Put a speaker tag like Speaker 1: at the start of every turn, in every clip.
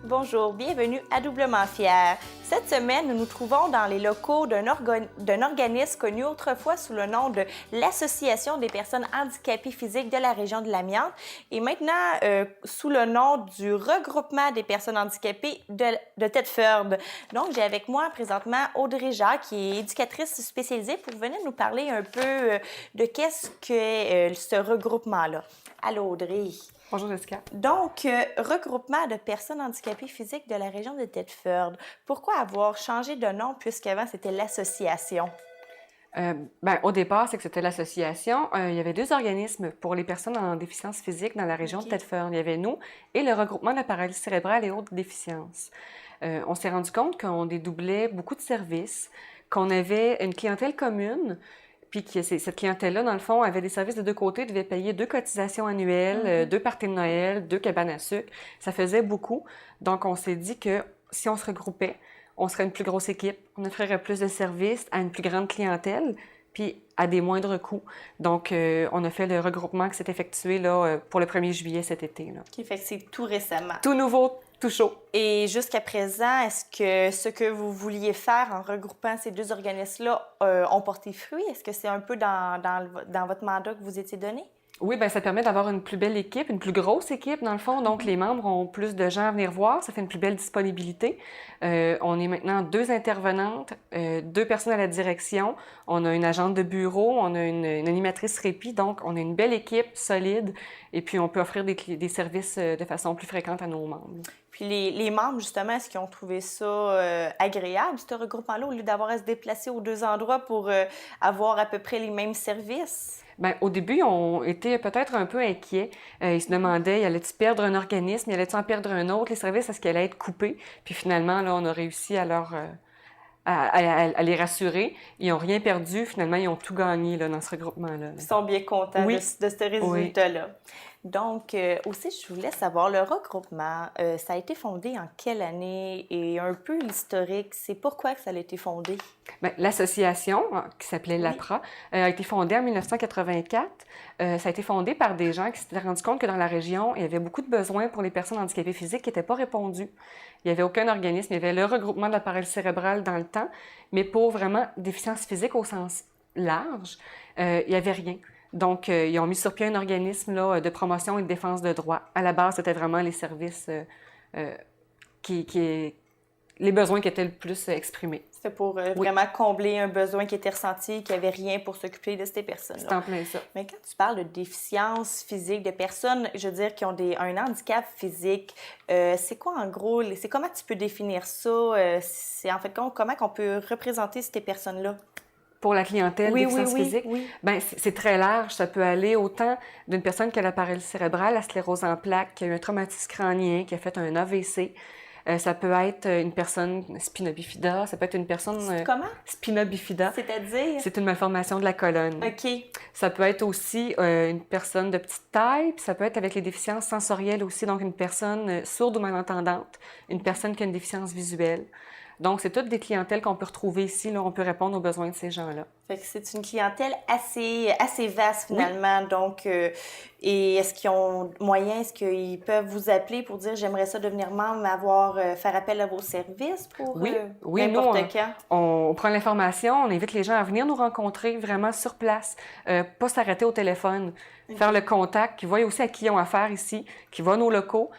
Speaker 1: Bonjour, bienvenue à Doublement Fier. Cette semaine, nous nous trouvons dans les locaux d'un organisme connu autrefois sous le nom de l'Association des personnes handicapées physiques de la région de l'Amiante et maintenant sous le nom du Regroupement des personnes handicapées de Thetford. Donc, j'ai avec moi présentement Audrey Jacques, qui est éducatrice spécialisée, pour venir nous parler un peu de qu'est-ce que ce regroupement-là. Allô, Audrey.
Speaker 2: Bonjour Jessica.
Speaker 1: Donc, regroupement de personnes handicapées physiques de la région de Thetford. Pourquoi avoir changé de nom puisqu'avant c'était l'association?
Speaker 2: Au départ, c'est que c'était l'association. Il y avait deux organismes pour les personnes en déficience physique dans la région de Thetford. Il y avait nous et le regroupement de la paralysie cérébrale et autres déficiences. On s'est rendu compte qu'on dédoublait beaucoup de services, qu'on avait une clientèle commune, puis que cette clientèle-là, dans le fond, avait des services de deux côtés, devait payer 2 cotisations annuelles, 2 parties de Noël, 2 cabanes à sucre. Ça faisait beaucoup. Donc, on s'est dit que si on se regroupait, on serait une plus grosse équipe, on offrirait plus de services à une plus grande clientèle, puis à des moindres coûts. Donc, on a fait le regroupement qui s'est effectué là, pour le 1er juillet cet été. Là.
Speaker 1: Qui fait que c'est tout récemment.
Speaker 2: Tout nouveau, tout chaud.
Speaker 1: Et jusqu'à présent, est-ce que ce que vous vouliez faire en regroupant ces deux organismes-là ont porté fruit? Est-ce que c'est un peu dans votre mandat que vous étiez donné?
Speaker 2: Oui, bien, ça permet d'avoir une plus belle équipe, une plus grosse équipe, dans le fond. Donc, les membres ont plus de gens à venir voir. Ça fait une plus belle disponibilité. On est maintenant 2 intervenantes, 2 personnes à la direction. On a une agente de bureau, on a une animatrice répit. Donc, on a une belle équipe solide. Et puis, on peut offrir des services de façon plus fréquente à nos membres.
Speaker 1: Puis les membres, justement, est-ce qu'ils ont trouvé ça agréable, ce regroupement-là, au lieu d'avoir à se déplacer aux 2 endroits pour avoir à peu près les mêmes services?
Speaker 2: Bien, au début, ils ont été peut-être un peu inquiets. Ils se demandaient, allait-tu perdre un organisme, allait-tu en perdre un autre, les services, est-ce qu'ils allaient être coupés? Puis finalement, là, on a réussi à les rassurer. Ils n'ont rien perdu. Finalement, ils ont tout gagné là, dans ce regroupement-là.
Speaker 1: Ils sont bien contents de ce résultat-là. Oui. Donc, aussi, je voulais savoir, le regroupement, ça a été fondé en quelle année et un peu l'historique, c'est pourquoi que ça a été fondé?
Speaker 2: Bien, l'association, qui s'appelait l'APRA, a été fondée en 1984. Ça a été fondé par des gens qui s'étaient rendus compte que dans la région, il y avait beaucoup de besoins pour les personnes handicapées physiques qui n'étaient pas répondus. Il n'y avait aucun organisme. Il y avait le regroupement de la paralysie cérébrale dans le temps, mais pour vraiment déficience physique au sens large, il n'y avait rien. Donc, ils ont mis sur pied un organisme là, de promotion et de défense de droits. À la base, c'était vraiment les services, les besoins qui étaient le plus exprimés.
Speaker 1: C'était pour vraiment combler un besoin qui était ressenti, qu'il n'y avait rien pour s'occuper de ces personnes-là.
Speaker 2: C'est en plein ça.
Speaker 1: Mais quand tu parles de déficience physique, de personnes, je veux dire, qui ont un handicap physique, c'est quoi en gros, c'est comment tu peux définir ça? C'est en fait comment qu'on peut représenter ces personnes-là?
Speaker 2: Pour la clientèle déficience physique, ben, c'est très large. Ça peut aller autant d'une personne qui a la paralysie cérébrale, la sclérose en plaques, qui a eu un traumatisme crânien, qui a fait un AVC. Ça peut être une personne spina bifida, ça peut être une personne...
Speaker 1: Comment?
Speaker 2: Spina bifida.
Speaker 1: C'est-à-dire?
Speaker 2: C'est une malformation de la colonne.
Speaker 1: OK.
Speaker 2: Ça peut être aussi une personne de petite taille, puis ça peut être avec les déficiences sensorielles aussi, donc une personne sourde ou malentendante, une personne qui a une déficience visuelle. Donc, c'est toutes des clientèles qu'on peut retrouver ici. Là, on peut répondre aux besoins de ces gens-là.
Speaker 1: Fait que c'est une clientèle assez vaste, finalement. Oui. Donc, et est-ce qu'ils ont moyen, est-ce qu'ils peuvent vous appeler pour dire « J'aimerais ça devenir membre, faire appel à vos services pour n'importe quand? »
Speaker 2: On prend l'information, on invite les gens à venir nous rencontrer vraiment sur place, pas s'arrêter au téléphone, faire le contact, qui voient aussi à qui ils ont affaire ici, qui voient nos locaux.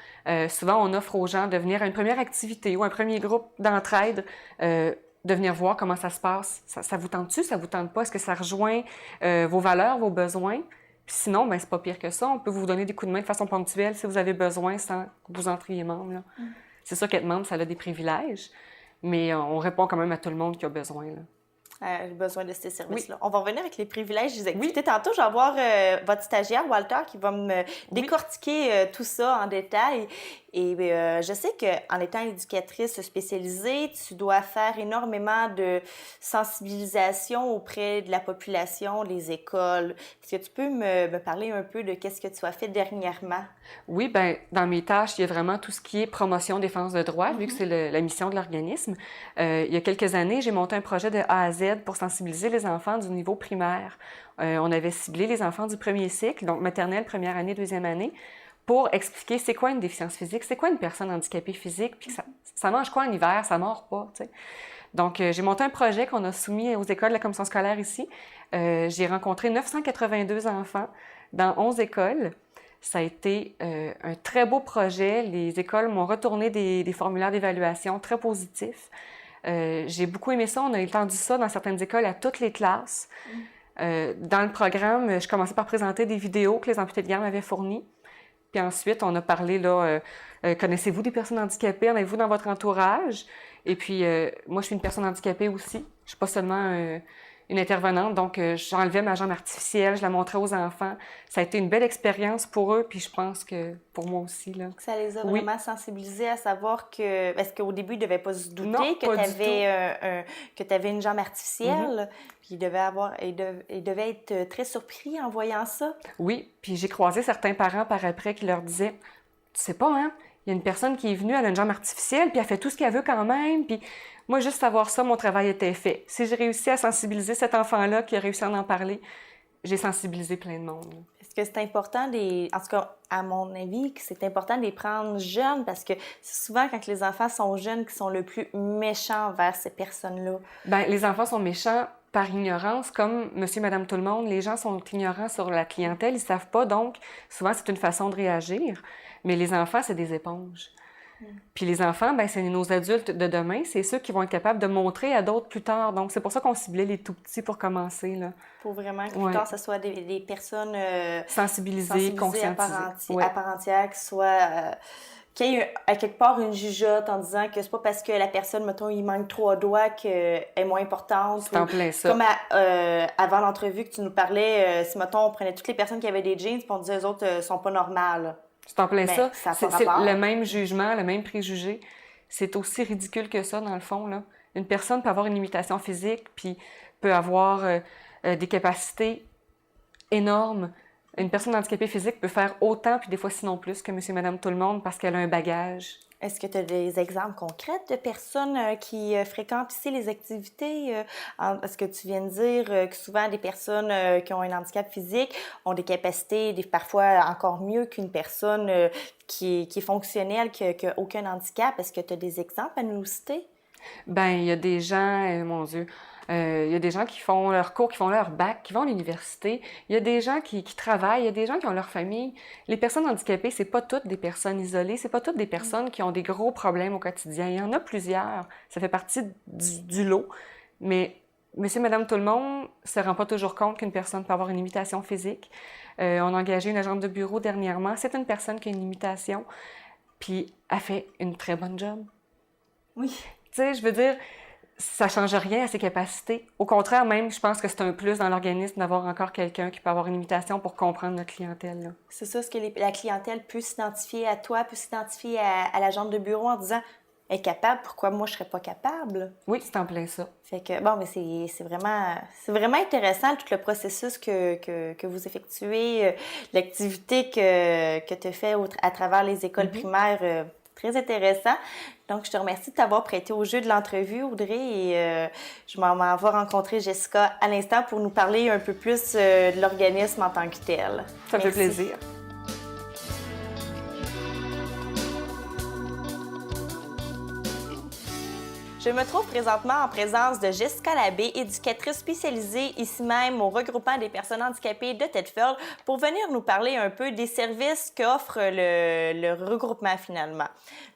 Speaker 2: Souvent, on offre aux gens de venir à une première activité ou un premier groupe d'entraide, de venir voir comment ça se passe. Ça vous tente-tu? Ça vous tente pas? Est-ce que ça rejoint vos valeurs, vos besoins? Puis sinon, ben c'est pas pire que ça. On peut vous donner des coups de main de façon ponctuelle si vous avez besoin sans que vous entriez membre. Là. C'est sûr qu'être membre, ça a des privilèges, mais on répond quand même à tout le monde qui a besoin. Là.
Speaker 1: Besoin de ces services-là. On va revenir avec les privilèges des activités. Tantôt, je vais avoir votre stagiaire, Walter, qui va me décortiquer tout ça en détail. Et je sais qu'en étant éducatrice spécialisée, tu dois faire énormément de sensibilisation auprès de la population, les écoles. Est-ce que tu peux me parler un peu de qu'est-ce que tu as fait dernièrement?
Speaker 2: Oui, bien, dans mes tâches, il y a vraiment tout ce qui est promotion, défense de droits, vu que c'est la mission de l'organisme. Il y a quelques années, j'ai monté un projet de A à Z pour sensibiliser les enfants du niveau primaire. On avait ciblé les enfants du premier cycle, donc maternelle, première année, deuxième année, pour expliquer c'est quoi une déficience physique, c'est quoi une personne handicapée physique, puis ça mange quoi en hiver, ça mord pas, tu sais. Donc, j'ai monté un projet qu'on a soumis aux écoles de la commission scolaire ici. J'ai rencontré 982 enfants dans 11 écoles. Ça a été un très beau projet. Les écoles m'ont retourné des formulaires d'évaluation très positifs. J'ai beaucoup aimé ça. On a étendu ça dans certaines écoles à toutes les classes. Dans le programme, je commençais par présenter des vidéos que les amputés de gamme avaient fournies. Puis ensuite, on a parlé, là, connaissez-vous des personnes handicapées? En avez-vous dans votre entourage? Et puis, moi, je suis une personne handicapée aussi. Je ne suis pas seulement une intervenante. Donc, j'enlevais ma jambe artificielle, je la montrais aux enfants. Ça a été une belle expérience pour eux, puis je pense que pour moi aussi, là.
Speaker 1: Ça les a vraiment sensibilisés à savoir que... Parce qu'au début, ils ne devaient pas se douter que tu avais une jambe artificielle. Puis ils devaient être très surpris en voyant ça.
Speaker 2: Oui, puis j'ai croisé certains parents par après qui leur disaient « Tu sais pas, hein? Il y a une personne qui est venue, elle a une jambe artificielle, puis elle fait tout ce qu'elle veut quand même. » Puis moi, juste savoir ça, mon travail était fait. Si j'ai réussi à sensibiliser cet enfant-là qui a réussi à en parler, j'ai sensibilisé plein de monde.
Speaker 1: Est-ce que c'est important, en tout cas, à mon avis, que c'est important de les prendre jeunes parce que c'est souvent quand les enfants sont jeunes qu'ils sont le plus méchants envers ces personnes-là?
Speaker 2: Bien, les enfants sont méchants par ignorance, comme monsieur, madame, tout le monde. Les gens sont ignorants sur la clientèle, ils ne savent pas, donc souvent c'est une façon de réagir. Mais les enfants, c'est des éponges. Puis les enfants, bien, c'est nos adultes de demain, c'est ceux qui vont être capables de montrer à d'autres plus tard. Donc, c'est pour ça qu'on ciblait les tout-petits pour commencer, là.
Speaker 1: Pour vraiment que plus tard, ce soit des personnes
Speaker 2: sensibilisées, conscientisées.
Speaker 1: À part entière, qu'il y ait à quelque part une jugeote en disant que c'est pas parce que la personne, mettons, il manque 3 doigts qu'elle est moins importante.
Speaker 2: C'est en plein ça.
Speaker 1: Comme avant l'entrevue que tu nous parlais, si, mettons, on prenait toutes les personnes qui avaient des jeans puis on disait les autres sont pas normales.
Speaker 2: C'est en plein ça. C'est
Speaker 1: rapport.
Speaker 2: Le même jugement, le même préjugé. C'est aussi ridicule que ça, dans le fond, là. Une personne peut avoir une limitation physique, puis peut avoir des capacités énormes. Une personne handicapée physique peut faire autant, puis des fois sinon plus, que monsieur et madame tout le monde parce qu'elle a un bagage.
Speaker 1: Est-ce que tu as des exemples concrets de personnes qui fréquentent ici les activités? Parce que tu viens de dire que souvent des personnes qui ont un handicap physique ont des capacités parfois encore mieux qu'une personne qui est fonctionnelle, qui n'a aucun handicap. Est-ce que tu as des exemples à nous citer?
Speaker 2: Bien, il y a des gens, mon Dieu, il y a des gens qui font leur cours, qui font leur bac, qui vont à l'université. Il y a des gens qui travaillent, il y a des gens qui ont leur famille. Les personnes handicapées, c'est pas toutes des personnes isolées, c'est pas toutes des personnes qui ont des gros problèmes au quotidien. Il y en a plusieurs. Ça fait partie du lot. Mais monsieur, madame, tout le monde ne se rend pas toujours compte qu'une personne peut avoir une limitation physique. On a engagé une agente de bureau dernièrement. C'est une personne qui a une limitation, puis elle fait une très bonne job.
Speaker 1: Oui.
Speaker 2: Tu sais, je veux dire, ça ne change rien à ses capacités. Au contraire, même, je pense que c'est un plus dans l'organisme d'avoir encore quelqu'un qui peut avoir une limitation pour comprendre notre clientèle, là.
Speaker 1: C'est ça, ce que la clientèle peut s'identifier à toi, peut s'identifier à l'agente de bureau en disant « Elle est capable, pourquoi moi je ne serais pas capable? »
Speaker 2: Oui, c'est en plein ça.
Speaker 1: Fait que, bon, mais c'est vraiment intéressant tout le processus que vous effectuez, l'activité que tu fais à travers les écoles primaires. Très intéressant. Donc, je te remercie de t'avoir prêté au jeu de l'entrevue, Audrey, et je m'en vais rencontrer Jessica à l'instant pour nous parler un peu plus de l'organisme en tant que tel.
Speaker 2: Ça me fait plaisir.
Speaker 1: Je me trouve présentement en présence de Jessica Labbé, éducatrice spécialisée ici même au regroupement des personnes handicapées de Thetford, pour venir nous parler un peu des services qu'offre le regroupement finalement.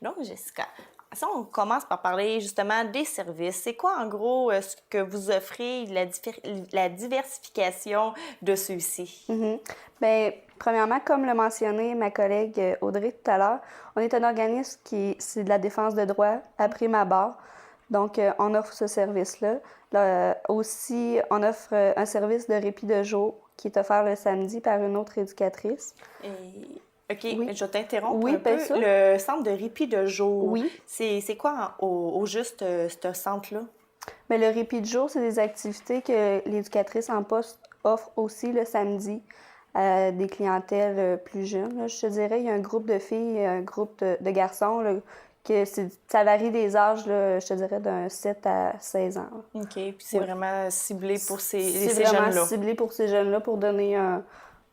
Speaker 1: Donc, Jessica, si on commence par parler justement des services, c'est quoi en gros ce que vous offrez, la diversification de ceux-ci?
Speaker 3: Bien, premièrement, comme l'a mentionné ma collègue Audrey tout à l'heure, on est un organisme c'est de la défense de droits à prime abord. Donc, on offre ce service-là. Aussi, on offre un service de répit de jour qui est offert le samedi par une autre éducatrice.
Speaker 1: OK, oui. Je t'interromps
Speaker 3: un peu.
Speaker 1: Ça. Le centre de répit de jour,
Speaker 3: oui.
Speaker 1: C'est quoi au juste ce centre-là?
Speaker 3: Bien, le répit de jour, c'est des activités que l'éducatrice en poste offre aussi le samedi à des clientèles plus jeunes. Là, je te dirais, il y a un groupe de filles et un groupe de garçons là, ça varie des âges, là, je te dirais, d'un 7 à 16 ans.
Speaker 1: OK. Puis c'est vraiment ciblé pour ces jeunes-là.
Speaker 3: C'est vraiment ciblé pour ces jeunes-là pour donner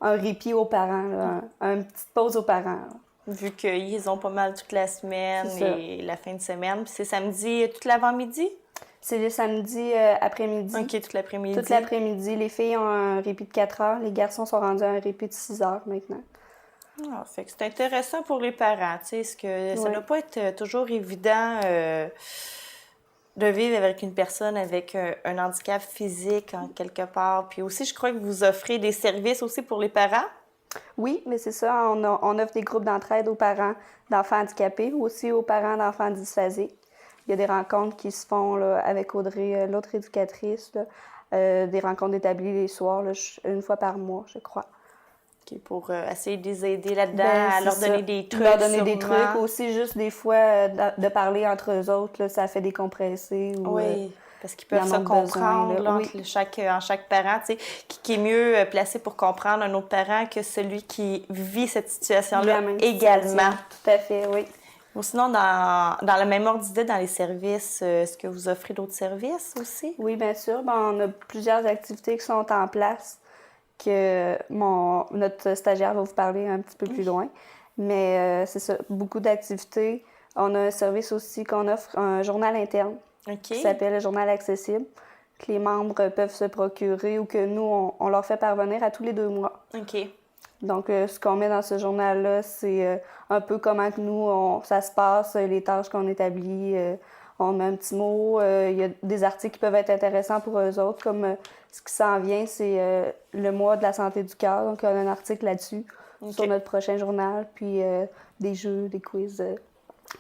Speaker 3: un répit aux parents, là, une petite pause aux parents. Là.
Speaker 1: Vu qu'ils ont pas mal toute la semaine
Speaker 3: C'est ça.
Speaker 1: et la fin de semaine. Puis c'est samedi toute l'avant-midi?
Speaker 3: C'est le samedi après-midi.
Speaker 1: OK, toute l'après-midi.
Speaker 3: Toute l'après-midi. Les filles ont un répit de 4 heures. Les garçons sont rendus à un répit de 6 heures maintenant.
Speaker 1: Ah, fait que c'est intéressant pour les parents, tu sais, parce que ça ne doit pas être toujours évident de vivre avec une personne avec un handicap physique en quelque part. Puis aussi, je crois que vous offrez des services aussi pour les parents.
Speaker 3: Oui, mais c'est ça. On offre des groupes d'entraide aux parents d'enfants handicapés, aussi aux parents d'enfants dysphasiques. Il y a des rencontres qui se font là, avec Audrey, l'autre éducatrice, là, des rencontres établies les soirs, là, une fois par mois, je crois.
Speaker 1: OK, pour essayer de les aider là-dedans,
Speaker 3: Ben,
Speaker 1: à leur
Speaker 3: c'est
Speaker 1: donner
Speaker 3: ça.
Speaker 1: des trucs.
Speaker 3: Leur donner des
Speaker 1: sûrement.
Speaker 3: trucs. Aussi, juste des fois, de parler entre eux autres, là, ça fait décompresser. Ou,
Speaker 1: Oui, parce qu'ils
Speaker 3: ils
Speaker 1: peuvent
Speaker 3: en
Speaker 1: se
Speaker 3: ont besoin,
Speaker 1: comprendre
Speaker 3: là.
Speaker 1: là,
Speaker 3: Oui.
Speaker 1: entre chaque parent, tu sais, qui est mieux placé pour comprendre un autre parent que celui qui vit cette situation-là
Speaker 3: La même
Speaker 1: également.
Speaker 3: situation. Tout à fait, oui.
Speaker 1: Ou sinon, dans le même ordre d'idée, dans les services, est-ce que vous offrez d'autres services aussi?
Speaker 3: Oui, bien sûr. Ben, on a plusieurs activités qui sont en place que notre stagiaire va vous parler un petit peu plus loin. Mais c'est ça, beaucoup d'activités. On a un service aussi qu'on offre, un journal interne
Speaker 1: OK.
Speaker 3: qui s'appelle le journal accessible, que les membres peuvent se procurer ou que nous, on leur fait parvenir à tous les 2 mois.
Speaker 1: OK.
Speaker 3: Donc, ce qu'on met dans ce journal-là, c'est un peu comment que nous, ça se passe, les tâches qu'on établit. On met un petit mot. Il y a des articles qui peuvent être intéressants pour eux autres, comme ce qui s'en vient, c'est le mois de la santé du cœur. Donc, on a un article là-dessus sur notre prochain journal. Puis, des jeux, des quiz,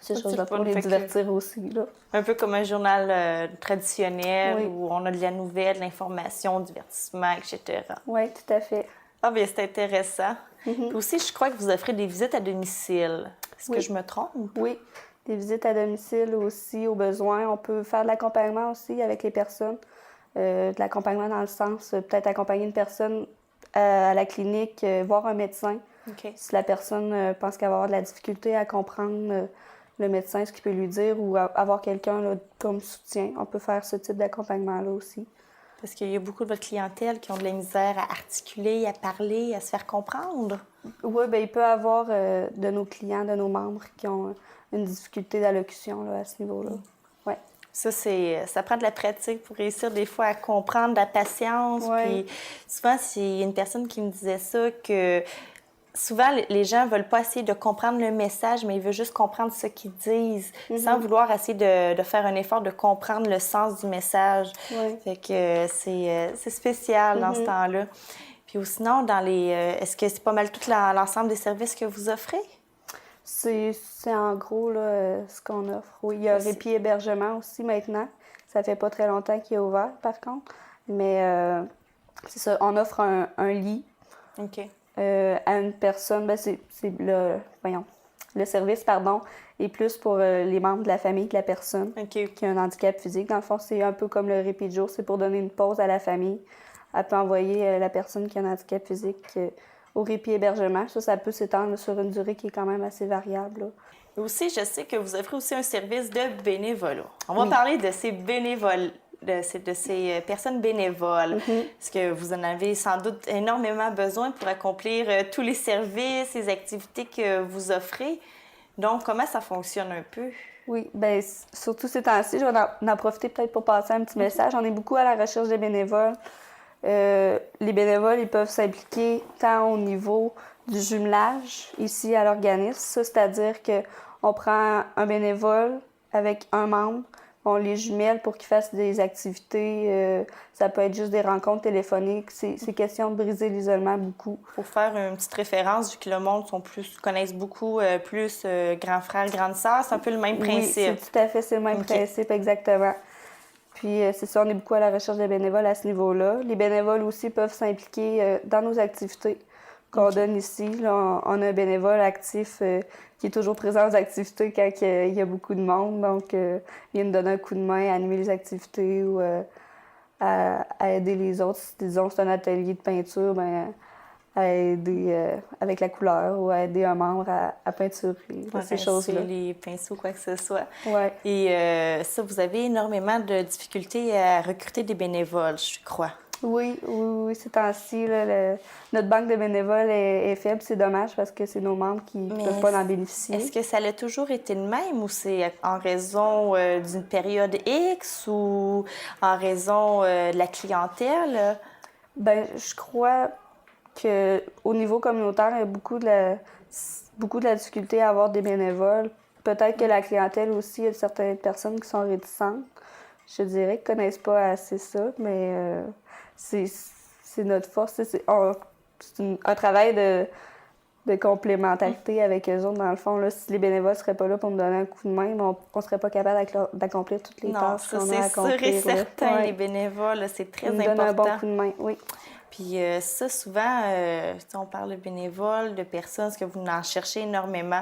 Speaker 3: ces
Speaker 1: Ça,
Speaker 3: choses-là
Speaker 1: c'est
Speaker 3: pour
Speaker 1: fun.
Speaker 3: les
Speaker 1: Fait que-
Speaker 3: divertir aussi. Là.
Speaker 1: Un peu comme un journal traditionnel
Speaker 3: Oui.
Speaker 1: où on a de la nouvelle, de l'information, du divertissement, etc.
Speaker 3: Oui, tout à fait.
Speaker 1: Ah, bien, c'est intéressant. Puis aussi, je crois que vous offrez des visites à domicile. Est-ce que
Speaker 3: Oui.
Speaker 1: je me trompe?
Speaker 3: Oui, des visites à domicile aussi, au besoin. On peut faire de l'accompagnement aussi avec les personnes. De l'accompagnement dans le sens, peut-être accompagner une personne à la clinique, voir un médecin.
Speaker 1: OK.
Speaker 3: Si la personne pense qu'elle va avoir de la difficulté à comprendre le médecin, ce qu'il peut lui dire, ou avoir quelqu'un là, comme soutien, on peut faire ce type d'accompagnement-là aussi.
Speaker 1: Parce qu'il y a beaucoup de votre clientèle qui ont de la misère à articuler, à parler, à se faire comprendre.
Speaker 3: Oui, bien, il peut y avoir de nos clients, de nos membres qui ont une difficulté d'allocution là, à ce niveau-là. Ouais.
Speaker 1: Ça prend de la pratique pour réussir des fois à comprendre, de la patience.
Speaker 3: Ouais.
Speaker 1: Puis souvent, c'est une personne qui me disait ça, que souvent, les gens ne veulent pas essayer de comprendre le message, mais ils veulent juste comprendre ce qu'ils disent, sans vouloir essayer de faire un effort de comprendre le sens du message.
Speaker 3: Ouais.
Speaker 1: Fait que c'est spécial dans ce temps-là. Puis ou sinon, est-ce que c'est pas mal tout l'ensemble des services que vous offrez?
Speaker 3: C'est en gros là, ce qu'on offre. Oui, il y a Répit Hébergement aussi maintenant. Ça fait pas très longtemps qu'il est ouvert, par contre. Mais c'est ça, on offre un lit
Speaker 1: OK.
Speaker 3: à une personne. Ben, c'est le service, pardon, est plus pour les membres de la famille que la personne
Speaker 1: OK.
Speaker 3: qui a un handicap physique. Dans le fond, c'est un peu comme le répit de jour. C'est pour donner une pause à la famille. Elle peut envoyer la personne qui a un handicap physique au répit hébergement. Ça peut s'étendre sur une durée qui est quand même assez variable. Là.
Speaker 1: Et aussi, je sais que vous offrez aussi un service de bénévolat. On va parler de ces bénévoles, de ces personnes bénévoles, parce que vous en avez sans doute énormément besoin pour accomplir tous les services, les activités que vous offrez. Donc, comment ça fonctionne un peu?
Speaker 3: Oui, bien, surtout ces temps-ci, je vais en profiter peut-être pour passer un petit message. On est beaucoup à la recherche des bénévoles. Les bénévoles, ils peuvent s'impliquer tant au niveau du jumelage ici à l'organisme. Ça, c'est-à-dire qu'on prend un bénévole avec un membre, on les jumelle pour qu'ils fassent des activités. Ça peut être juste des rencontres téléphoniques. C'est question de briser l'isolement beaucoup.
Speaker 1: Pour faire une petite référence, vu que le monde connaissent beaucoup plus grand frère, grande sœur, c'est un peu le même principe.
Speaker 3: Oui, c'est tout à fait, c'est le même principe, exactement. Puis, c'est ça, on est beaucoup à la recherche de bénévoles à ce niveau-là. Les bénévoles aussi peuvent s'impliquer dans nos activités qu'on donne ici. Là, on a un bénévole actif qui est toujours présent aux activités quand il y a beaucoup de monde. Donc, il vient nous donner un coup de main à animer les activités ou à aider les autres. Si, disons, c'est un atelier de peinture, bien, à aider avec la couleur ou à aider un membre à peinturer, ces choses-là.
Speaker 1: Les pinceaux, quoi que ce soit.
Speaker 3: Ouais.
Speaker 1: Et ça, vous avez énormément de difficultés à recruter des bénévoles, je crois.
Speaker 3: Oui, ces temps-ci, là, notre banque de bénévoles est faible. C'est dommage parce que c'est nos membres qui ne peuvent pas en bénéficier.
Speaker 1: Est-ce que ça a toujours été le même ou c'est en raison d'une période X ou en raison de la clientèle?
Speaker 3: Ben, je crois qu'au niveau communautaire, il y a beaucoup de la difficulté à avoir des bénévoles. Peut-être que la clientèle aussi, il y a certaines personnes qui sont réticentes. Je dirais qu'ils ne connaissent pas assez ça, mais c'est notre force. C'est un travail de complémentarité avec eux autres, dans le fond. Là, si les bénévoles ne seraient pas là pour me donner un coup de main, on ne serait pas capable d'accomplir toutes les tâches qu'on a à accomplir.
Speaker 1: C'est sûr et certain,
Speaker 3: Ouais.
Speaker 1: les bénévoles, c'est très
Speaker 3: Ils nous
Speaker 1: important.
Speaker 3: donnent un bon coup de main, oui.
Speaker 1: Puis ça, souvent, on parle de bénévoles, de personnes, ce que vous en cherchez énormément.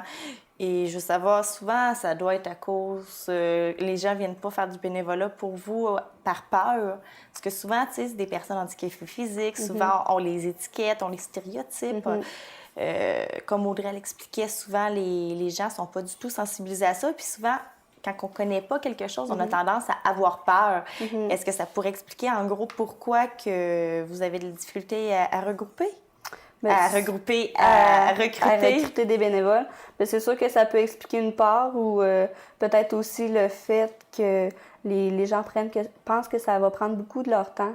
Speaker 1: Et je veux savoir, souvent, ça doit être à cause... les gens viennent pas faire du bénévolat pour vous par peur. Parce que souvent, tu sais, c'est des personnes handicapées physiques. Souvent, on les étiquette, on les stéréotype. Comme Audrey l'expliquait, souvent, les gens sont pas du tout sensibilisés à ça. Puis souvent, quand on connaît pas quelque chose, on a tendance à avoir peur. Est-ce que ça pourrait expliquer, en gros, pourquoi que vous avez des difficultés à regrouper? À recruter
Speaker 3: des bénévoles. Mais c'est sûr que ça peut expliquer une part ou peut-être aussi le fait que les gens pensent que ça va prendre beaucoup de leur temps.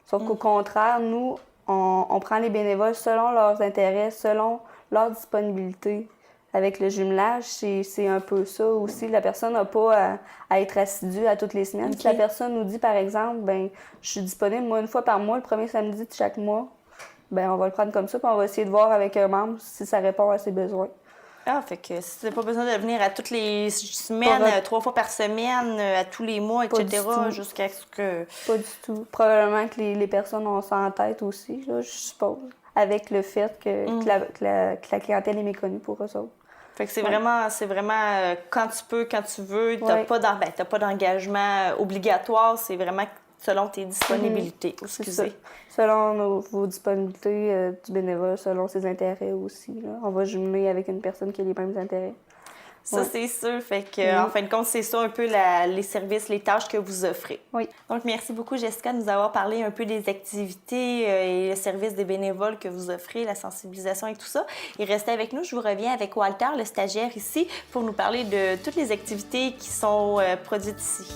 Speaker 3: Sauf qu'au contraire, nous, on prend les bénévoles selon leurs intérêts, selon leur disponibilité. Avec le jumelage, c'est un peu ça aussi. La personne n'a pas à être assidue à toutes les semaines.
Speaker 1: Okay.
Speaker 3: Si la personne nous dit, par exemple, ben je suis disponible moi une fois par mois, le premier samedi de chaque mois, ben on va le prendre comme ça, puis on va essayer de voir avec un membre si ça répond à ses besoins.
Speaker 1: Ah, fait que si tu n'as pas besoin de venir à toutes les semaines, 3 fois par semaine, à tous les mois, etc., jusqu'à ce que...
Speaker 3: Pas du tout. Probablement que les personnes ont ça en tête aussi, là, je suppose, avec le fait que la clientèle est méconnue pour eux autres.
Speaker 1: Fait que c'est vraiment quand tu peux, quand tu veux, t'as pas d'engagement obligatoire, c'est vraiment selon tes disponibilités. Excusez.
Speaker 3: Selon vos disponibilités du bénévole, selon ses intérêts aussi. Là. On va jumeler avec une personne qui a les mêmes intérêts.
Speaker 1: Ça, c'est sûr. Fait que, en fin de compte, c'est ça un peu les services, les tâches que vous offrez.
Speaker 3: Oui.
Speaker 1: Donc, merci beaucoup, Jessica, de nous avoir parlé un peu des activités et le service des bénévoles que vous offrez, la sensibilisation et tout ça. Et restez avec nous. Je vous reviens avec Walter, le stagiaire ici, pour nous parler de toutes les activités qui sont produites ici.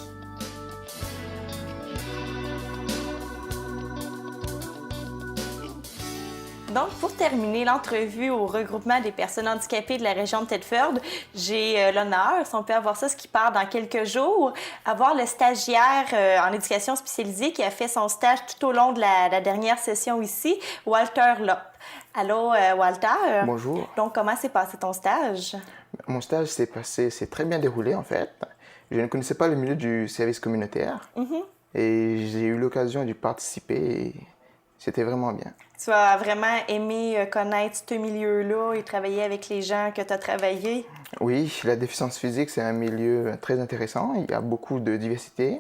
Speaker 1: Donc, pour terminer l'entrevue au regroupement des personnes handicapées de la région de Thetford, j'ai l'honneur, si on peut avoir ça, ce qui part dans quelques jours, avoir le stagiaire en éducation spécialisée qui a fait son stage tout au long de la dernière session ici, Walter Lopp. Allô, Walter?
Speaker 4: Bonjour.
Speaker 1: Donc, comment s'est passé ton stage?
Speaker 4: Mon stage s'est très bien déroulé, en fait. Je ne connaissais pas le milieu du service communautaire et j'ai eu l'occasion d'y participer et c'était vraiment bien.
Speaker 1: Tu as vraiment aimé connaître ce milieu-là et travailler avec les gens que tu as travaillé?
Speaker 4: Oui, la déficience physique, c'est un milieu très intéressant. Il y a beaucoup de diversité.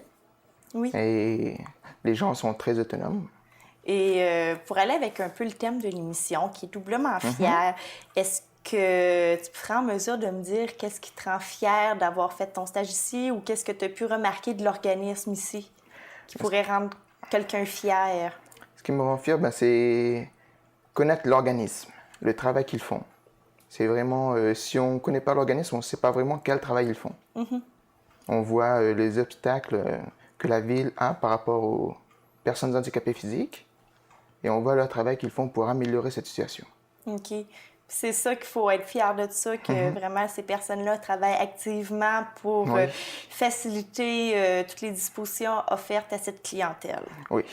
Speaker 1: Oui.
Speaker 4: Et les gens sont très autonomes.
Speaker 1: Et pour aller avec un peu le thème de l'émission, qui est doublement fier, est-ce que tu seras en mesure de me dire qu'est-ce qui te rend fier d'avoir fait ton stage ici ou qu'est-ce que tu as pu remarquer de l'organisme ici qui pourrait rendre quelqu'un fier?
Speaker 4: Ce qui me rend fier, c'est connaître l'organisme, le travail qu'ils font. C'est vraiment, si on ne connaît pas l'organisme, on ne sait pas vraiment quel travail ils font. On voit les obstacles que la ville a par rapport aux personnes handicapées physiques et on voit le travail qu'ils font pour améliorer cette situation.
Speaker 1: OK. C'est ça qu'il faut être fier de ça, que vraiment ces personnes-là travaillent activement pour faciliter toutes les dispositions offertes à cette clientèle.
Speaker 4: Oui.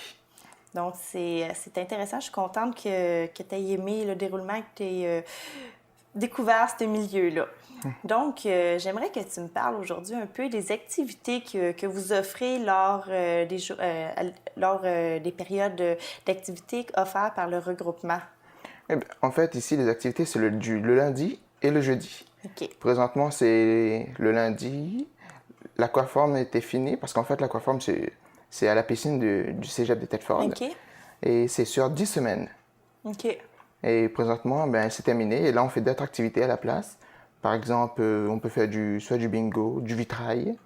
Speaker 1: Donc, c'est intéressant. Je suis contente que tu aies aimé le déroulement, que tu aies découvert ce milieu-là. Donc, j'aimerais que tu me parles aujourd'hui un peu des activités que vous offrez lors des périodes d'activités offertes par le regroupement.
Speaker 4: En fait, ici, les activités, c'est le lundi et le jeudi.
Speaker 1: OK.
Speaker 4: Présentement, c'est le lundi. L'aquaforme était finie parce qu'en fait, l'aquaforme, c'est à la piscine du cégep de Thetford.
Speaker 1: OK.
Speaker 4: Et c'est sur 10 semaines.
Speaker 1: OK.
Speaker 4: Et présentement, c'est terminé. Et là, on fait d'autres activités à la place. Par exemple, on peut faire soit du bingo, du vitrail.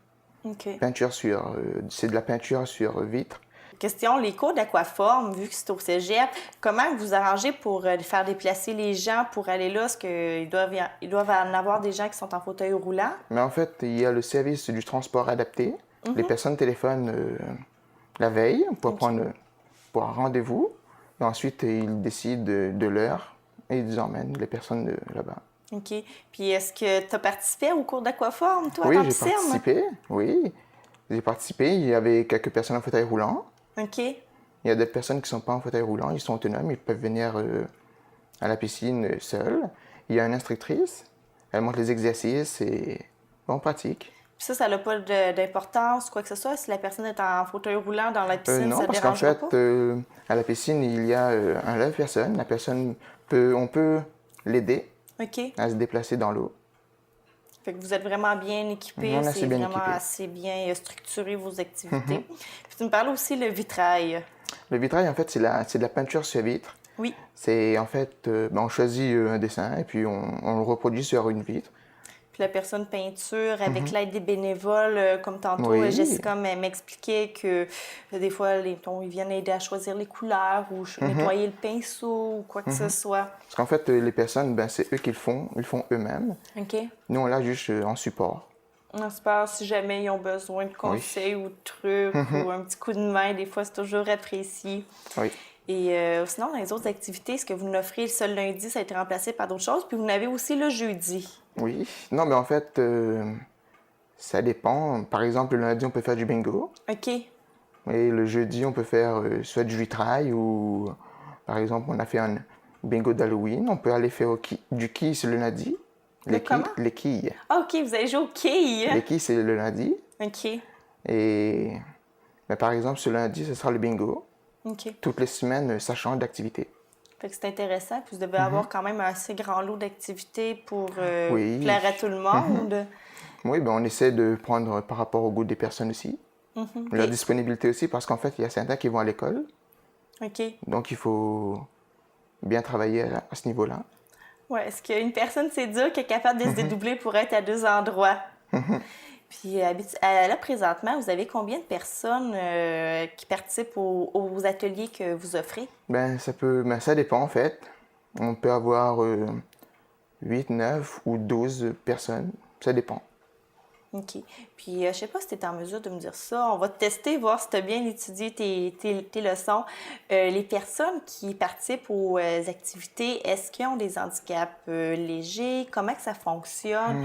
Speaker 1: OK.
Speaker 4: Peinture c'est de la peinture sur vitre.
Speaker 1: Question, les cours d'aquaforme, vu que c'est au cégep, comment vous arrangez pour faire déplacer les gens pour aller là? Est-ce qu'ils doivent en avoir des gens qui sont en fauteuil roulant?
Speaker 4: Mais en fait, il y a le service du transport adapté. Les personnes téléphonent la veille pour un rendez-vous. Et ensuite, ils décident de l'heure et ils emmènent les personnes là-bas.
Speaker 1: OK. Puis est-ce que tu as participé au cours d'aquaforme, toi,
Speaker 4: Oui,
Speaker 1: dans
Speaker 4: j'ai
Speaker 1: le CIRM?
Speaker 4: participé. Oui, j'ai participé. Il y avait quelques personnes en fauteuil roulant.
Speaker 1: OK.
Speaker 4: Il y a d'autres personnes qui ne sont pas en fauteuil roulant. Ils sont autonomes. Ils peuvent venir à la piscine seuls. Il y a une instructrice. Elle montre les exercices et on pratique.
Speaker 1: Puis ça n'a pas d'importance, quoi que ce soit, si la personne est en fauteuil roulant dans la piscine,
Speaker 4: Non,
Speaker 1: ça ne
Speaker 4: parce qu'en
Speaker 1: dérangera
Speaker 4: fait,
Speaker 1: pas?
Speaker 4: à la piscine, il y a un lave-personne. La personne on peut l'aider
Speaker 1: OK.
Speaker 4: à se déplacer dans l'eau.
Speaker 1: Fait que vous êtes vraiment bien équipés,
Speaker 4: On est assez
Speaker 1: c'est
Speaker 4: bien
Speaker 1: vraiment
Speaker 4: équipés.
Speaker 1: assez bien structuré vos activités. Puis tu me parles aussi le vitrail.
Speaker 4: Le vitrail, en fait, c'est de la peinture sur vitre.
Speaker 1: Oui.
Speaker 4: C'est en fait, on choisit un dessin et puis on le reproduit sur une vitre.
Speaker 1: Puis la personne peinture avec l'aide des bénévoles, comme tantôt
Speaker 4: Oui.
Speaker 1: Jessica m'expliquait que des fois, ils viennent aider à choisir les couleurs ou nettoyer le pinceau ou quoi que ce soit.
Speaker 4: Parce qu'en fait, les personnes, c'est eux qui le font. Ils le font eux-mêmes.
Speaker 1: OK.
Speaker 4: Nous, on l'a juste en support.
Speaker 1: On espère si jamais ils ont besoin de conseils ou de trucs ou un petit coup de main, des fois, c'est toujours apprécié.
Speaker 4: Oui.
Speaker 1: Et sinon, dans les autres activités, ce que vous n'offrez le seul lundi, ça a été remplacé par d'autres choses. Puis vous en avez aussi le jeudi.
Speaker 4: Oui. Non, mais en fait, ça dépend. Par exemple, le lundi, on peut faire du bingo.
Speaker 1: OK.
Speaker 4: Et le jeudi, on peut faire soit du vitrail ou, par exemple, on a fait un bingo d'Halloween. On peut aller faire du quilles le lundi.
Speaker 1: Comment?
Speaker 4: Les quilles.
Speaker 1: Ah, OK, vous allez jouer aux quilles.
Speaker 4: Les quilles, c'est le lundi.
Speaker 1: OK.
Speaker 4: Et mais par exemple, ce lundi, ce sera le bingo.
Speaker 1: OK.
Speaker 4: Toutes les semaines, ça change d'activité.
Speaker 1: Fait que c'est intéressant. Puis vous devez avoir quand même un assez grand lot d'activités pour
Speaker 4: Oui.
Speaker 1: plaire à tout le monde.
Speaker 4: Oui, on essaie de prendre par rapport au goût des personnes aussi. La disponibilité aussi, parce qu'en fait, il y a certains qui vont à l'école.
Speaker 1: OK.
Speaker 4: Donc, il faut bien travailler à ce niveau-là.
Speaker 1: Ouais, est-ce qu'une personne, c'est dur, qui est capable de se dédoubler pour être à deux endroits? Puis là, présentement, vous avez combien de personnes qui participent aux ateliers que vous offrez?
Speaker 4: Ça dépend en fait. On peut avoir 8, 9 ou 12 personnes. Ça dépend.
Speaker 1: OK. Puis, je sais pas si tu es en mesure de me dire ça. On va te tester, voir si tu as bien étudié tes leçons. Les personnes qui participent aux activités, est-ce qu'ils ont des handicaps légers? Comment que ça fonctionne?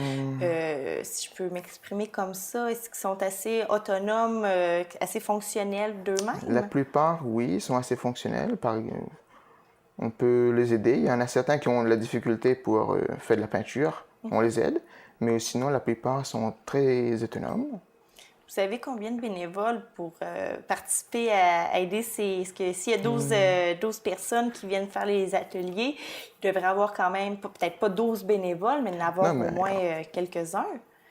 Speaker 1: Si je peux m'exprimer comme ça, est-ce qu'ils sont assez autonomes, assez fonctionnels d'eux-mêmes?
Speaker 4: La plupart, oui, sont assez fonctionnels. On peut les aider. Il y en a certains qui ont de la difficulté pour faire de la peinture. On les aide. Mais sinon, la plupart sont très autonomes.
Speaker 1: Vous savez combien de bénévoles pour participer à aider s'il y a 12 personnes qui viennent faire les ateliers, il devrait avoir quand même, peut-être pas 12 bénévoles, mais en avoir au moins quelques-uns.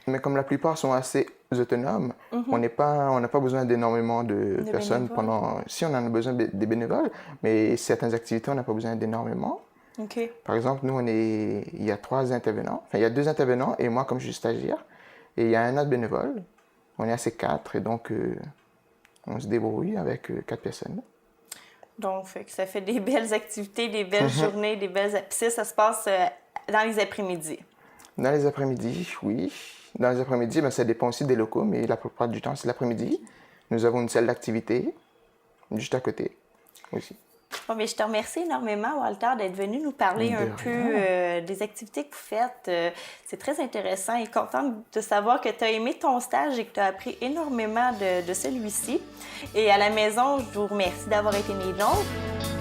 Speaker 4: Mais comme la plupart sont assez autonomes, on n'a pas besoin d'énormément de personnes
Speaker 1: bénévoles.
Speaker 4: Si on en a besoin des bénévoles, mais certaines activités, on n'a pas besoin d'énormément.
Speaker 1: OK.
Speaker 4: Par exemple, nous, il y a 3 intervenants. Enfin, il y a 2 intervenants et moi, comme je suis stagiaire. Et il y a un autre bénévole. On est assez 4 et donc on se débrouille avec 4 personnes.
Speaker 1: Donc, ça fait des belles activités, des belles journées, des belles... Puis ça se passe dans les après-midi.
Speaker 4: Dans les après-midi, oui. Dans les après-midi, ça dépend aussi des locaux, mais la plupart du temps, c'est l'après-midi. Nous avons une salle d'activité juste à côté aussi.
Speaker 1: Bon, mais je te remercie énormément, Walter, d'être venu nous parler un peu des activités que vous faites. C'est très intéressant et contente de savoir que tu as aimé ton stage et que tu as appris énormément de celui-ci. Et à la maison, je vous remercie d'avoir été mes nôtres.